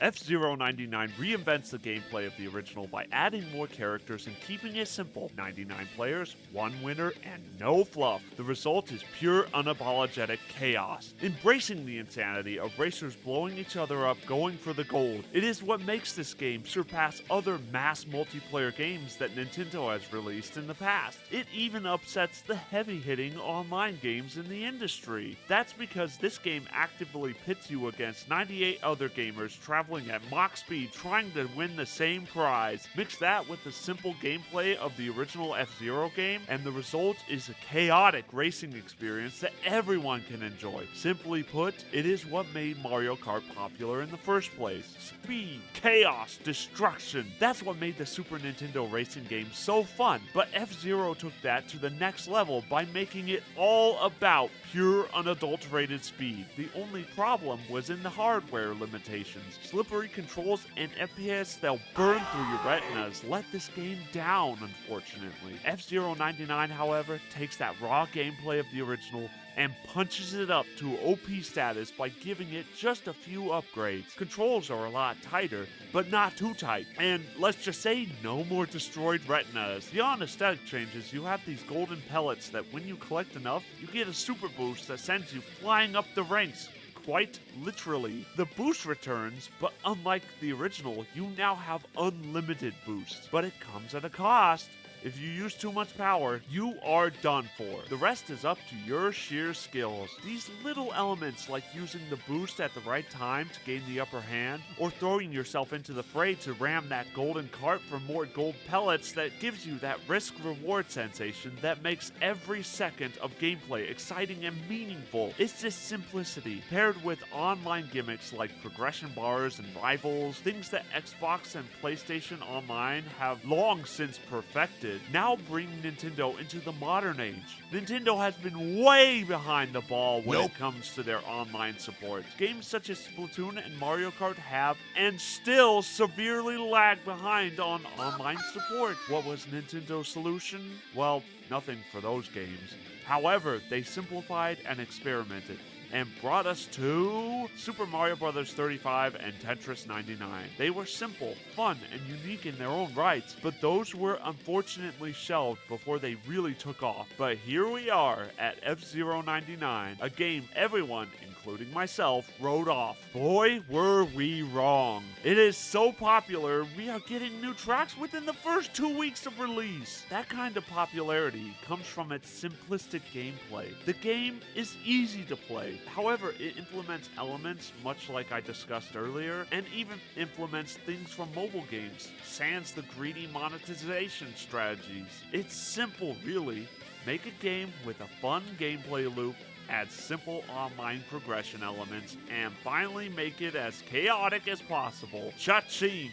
F-Zero 99 reinvents the gameplay of the original by adding more characters and keeping it simple. 99 players, one winner, and no fluff. The result is pure, unapologetic chaos. Embracing the insanity of racers blowing each other up, going for the gold. It is what makes this game surpass other mass multiplayer games that Nintendo has released in the past. It even upsets the heavy-hitting online games in the industry. That's because this game actively pits you against 98 other gamers traveling at Mach speed trying to win the same prize. Mix that with the simple gameplay of the original F-Zero game, and the result is a chaotic racing experience that everyone can enjoy. Simply put, it is what made Mario Kart popular in the first place. Speed, chaos, destruction. That's what made the Super Nintendo racing game so fun. But F-Zero took that to the next level by making it all about pure, unadulterated speed. The only problem was in the hardware limitations. Slippery controls and FPS that'll burn through your retinas let this game down, unfortunately. F-Zero 99, however, takes that raw gameplay of the original and punches it up to OP status by giving it just a few upgrades. Controls are a lot tighter, but not too tight. And let's just say, no more destroyed retinas. Beyond aesthetic changes, you have these golden pellets that when you collect enough, you get a super boost that sends you flying up the ranks. Quite literally. The boost returns, but unlike the original, you now have unlimited boosts. But it comes at a cost. If you use too much power, you are done for. The rest is up to your sheer skills. These little elements like using the boost at the right time to gain the upper hand, or throwing yourself into the fray to ram that golden cart for more gold pellets that gives you that risk-reward sensation that makes every second of gameplay exciting and meaningful. It's this simplicity, paired with online gimmicks like progression bars and rivals, things that Xbox and PlayStation Online have long since perfected, now bring Nintendo into the modern age. Nintendo has been way behind the ball when it comes to their online support. Games such as Splatoon and Mario Kart have and still severely lag behind on online support. What was Nintendo's solution? Well, nothing for those games. However, they simplified and experimented and brought us to Super Mario Bros. 35 and Tetris 99. They were simple, fun, and unique in their own rights, but those were unfortunately shelved before they really took off. But here we are at F-Zero 99, a game everyone, including myself, wrote off. Boy, were we wrong. It is so popular, we are getting new tracks within the first 2 weeks of release. That kind of popularity comes from its simplistic gameplay. The game is easy to play. However, it implements elements, much like I discussed earlier, and even implements things from mobile games, sans the greedy monetization strategies. It's simple, really. Make a game with a fun gameplay loop, add simple online progression elements, and finally make it as chaotic as possible. Cha-ching!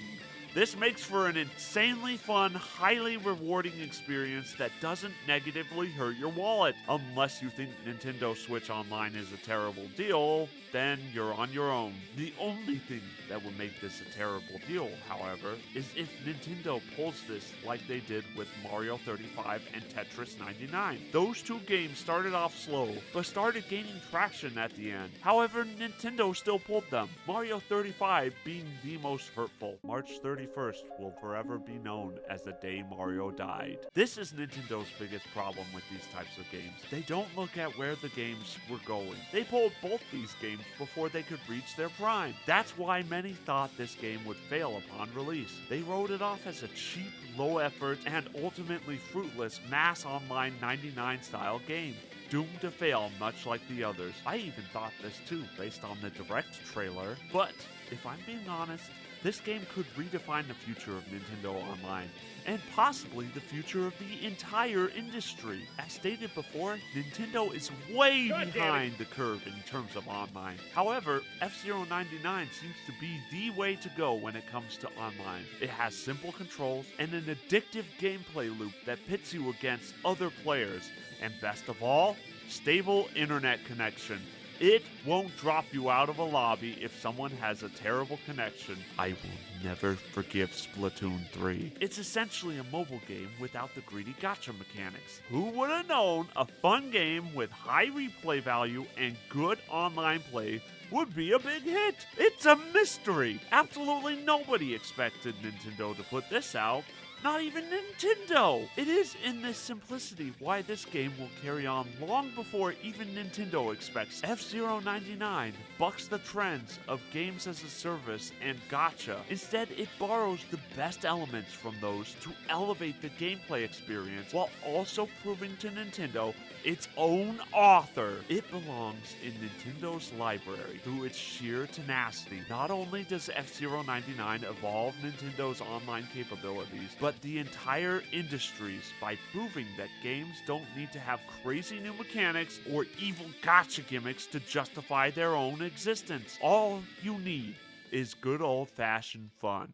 This makes for an insanely fun, highly rewarding experience that doesn't negatively hurt your wallet. Unless you think Nintendo Switch Online is a terrible deal, then you're on your own. The only thing that would make this a terrible deal, however, is if Nintendo pulls this like they did with Mario 35 and Tetris 99. Those two games started off slow, but started gaining traction at the end. However, Nintendo still pulled them. Mario 35 being the most hurtful. March 31st will forever be known as the day Mario died. This is Nintendo's biggest problem with these types of games. They don't look at where the games were going. They pulled both these games before they could reach their prime. That's why many thought this game would fail upon release. They wrote it off as a cheap, low effort, and ultimately fruitless mass online 99 style game, doomed to fail much like the others. I even thought this too, based on the direct trailer, but if I'm being honest, this game could redefine the future of Nintendo Online, and possibly the future of the entire industry. As stated before, Nintendo is way behind the curve in terms of online. However, F-Zero 99 seems to be the way to go when it comes to online. It has simple controls and an addictive gameplay loop that pits you against other players, and best of all, stable internet connection. It won't drop you out of a lobby if someone has a terrible connection. I will never forgive Splatoon 3. It's essentially a mobile game without the greedy gacha mechanics. Who would have known a fun game with high replay value and good online play would be a big hit. It's a mystery. Absolutely nobody expected Nintendo to put this out. Not even Nintendo! It is in this simplicity why this game will carry on long before even Nintendo expects. F-Zero 99 bucks the trends of games as a service and gacha. Instead, it borrows the best elements from those to elevate the gameplay experience while also proving to Nintendo its own author. It belongs in Nintendo's library through its sheer tenacity. Not only does F-Zero 99 evolve Nintendo's online capabilities, but the entire industries by proving that games don't need to have crazy new mechanics or evil gacha gimmicks to justify their own existence. All you need is good old-fashioned fun.